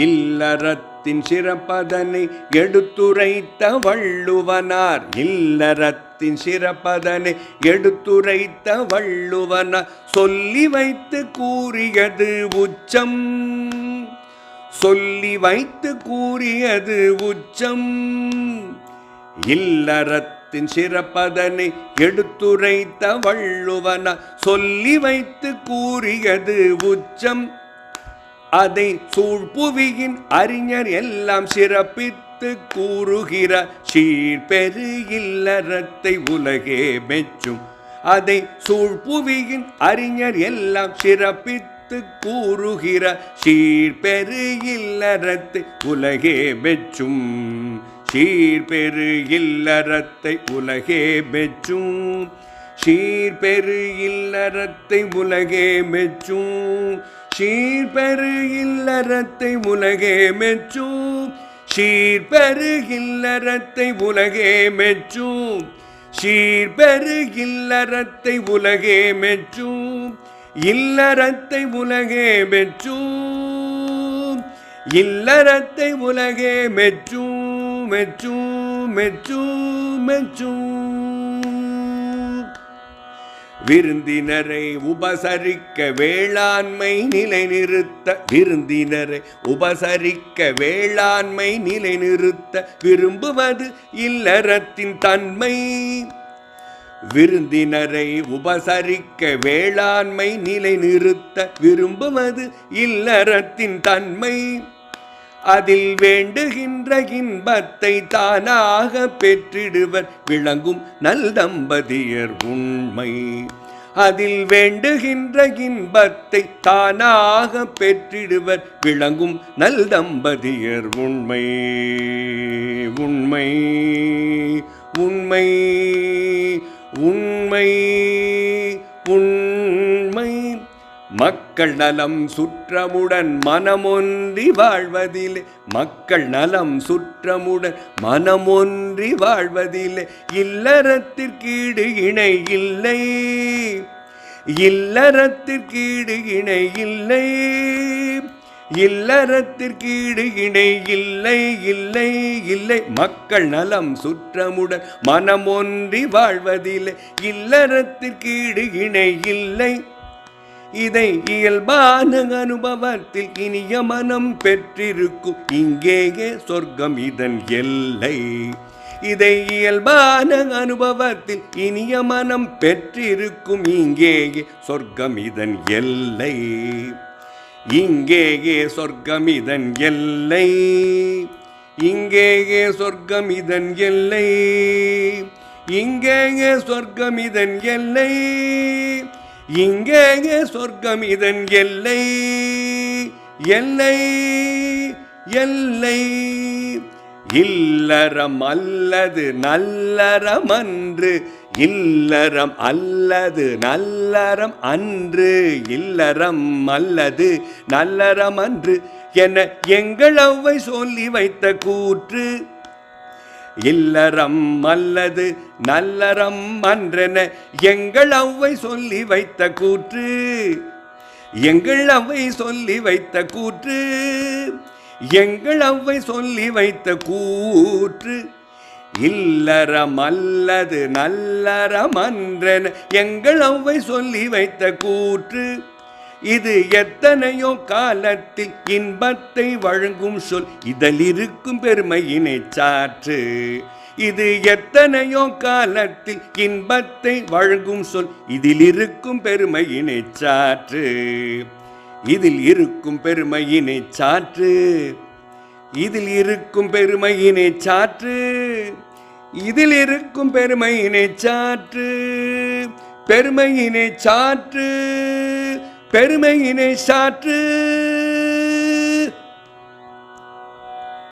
இல்லறத்தின் சிறப்பதனை எடுத்துரைத்த வள்ளுவனார். இல்லறத்தின் சிறப்பதனை எடுத்துரைத்த வள்ளுவனார் சொல்லி வைத்து கூறியது உச்சம். சொல்லி வைத்து கூறியது உச்சம். இல்லறத்தின் சிறப்பதனை எடுத்துரைத்த வள்ளுவனார் சொல்லி வைத்து கூறியது உச்சம். அதை சூழ்புவியின் அறிஞர் எல்லாம் சிறப்பித்து கூறுகிற சீர்பெரு இல்லறத்தை உலகே மெச்சும். அதை சூழ்புவியின் அறிஞர் எல்லாம் சிறப்பித்து கூறுகிற சீர்பெரு இல்லறத்தை உலகே மெச்சும். சீர்பெரு இல்லறத்தை உலகே மெச்சும். சீர்பெரு இல்லறத்தை உலகே மெச்சும். சீர்பெரு இல்லறத்தை உலகே மெச்சும். சீர்பெரு இல்லறத்தை உலகே மெச்சும். சீர்பெரு இல்லறத்தை உலகே மெச்சும். இல்லறத்தை உலகே மெச்சும். இல்லறத்தை உலகே மெச்சும். மெச்சும் மெச்சும் மெச்சும். விருந்தினரை உபசரிக்க வேளாண்மை நிலைநிறுத்த. விருந்தினரை உபசரிக்க வேளாண்மை நிலைநிறுத்த விரும்புவது இல்லறத்தின் தன்மை. விருந்தினரை உபசரிக்க வேளாண்மை நிலைநிறுத்த விரும்புவது இல்லறத்தின் தன்மை. அதில் வேண்டுகின்ற இன்பத்தை தானாக பெற்றிடுவர் விளங்கும் நல் தம்பதியர் உண்மை. அதில் வேண்டுகின்ற இன்பத்தை தானாக பெற்றிடுவர் விளங்கும் நல் தம்பதியர் உண்மை. உண்மை உண்மை உண்மை உண்மை. மக்கள் நலம் சுற்றமுடன் மனமொன்றி வாழ்வதிலே. மக்கள் நலம் சுற்றமுடன் மனமொன்றி வாழ்வதிலே இல்லறத்திற்கீடு இணை இல்லை. இல்லறத்திற்கீடு இணை இல்லை. இல்லறத்திற்கீடு இணை இல்லை. இல்லை இல்லை. மக்கள் நலம் சுற்றமுடன் மனமொன்றி வாழ்வதிலே இல்லறத்திற்கீடு இணை இல்லை. இதை இயல்பான அனுபவத்தில் இனிய மனம் பெற்றிருக்கும் இங்கேயே சொர்க்கம் இதன் எல்லை. இதை இயல்பான அனுபவத்தில் இனிய மனம் பெற்றிருக்கும் இங்கேயே சொர்க்கம் இதன் எல்லை. இங்கேயே சொர்க்கம் இதன் எல்லை. இங்கேயே சொர்க்கம் இதன் எல்லை. இங்கேயே சொர்க்கம் இதன் எல்லை. இங்கேயே சொர்க்கம் இதன் எல்லை. எல்லை எல்லை. இல்லறம் அல்லது நல்லறம் அன்று. இல்லறம் அல்லது நல்லறம் அன்று. இல்லறம் அல்லது நல்லறம் அன்று என எங்கள் அவ்வை சொல்லி வைத்த கூற்று. இல்லறம் அல்லது நல்லறம் அன்றென எங்கள் அவ்வை சொல்லி வைத்த கூற்று. எங்கள் அவ்வை சொல்லி வைத்த கூற்று. எங்கள் அவ்வை சொல்லி வைத்த கூற்று. இல்லறம் அல்லது நல்லறம் அன்றென எங்கள் அவ்வை சொல்லி வைத்த கூற்று. இது எத்தனையோ காலத்தில் இன்பத்தை வழங்கும் சொல் இதில் இருக்கும் பெருமையினை சாற்று. இது எத்தனையோ காலத்தில் இன்பத்தை வழங்கும் சொல் இதில் இருக்கும் பெருமையினை சாற்று. இதில் இருக்கும் பெருமையினை சாற்று. இதில் இருக்கும் பெருமையினை சாற்று. இதில் இருக்கும் பெருமையினை சாற்று. பெருமையினை சாற்று. பெருமையினை சாற்று.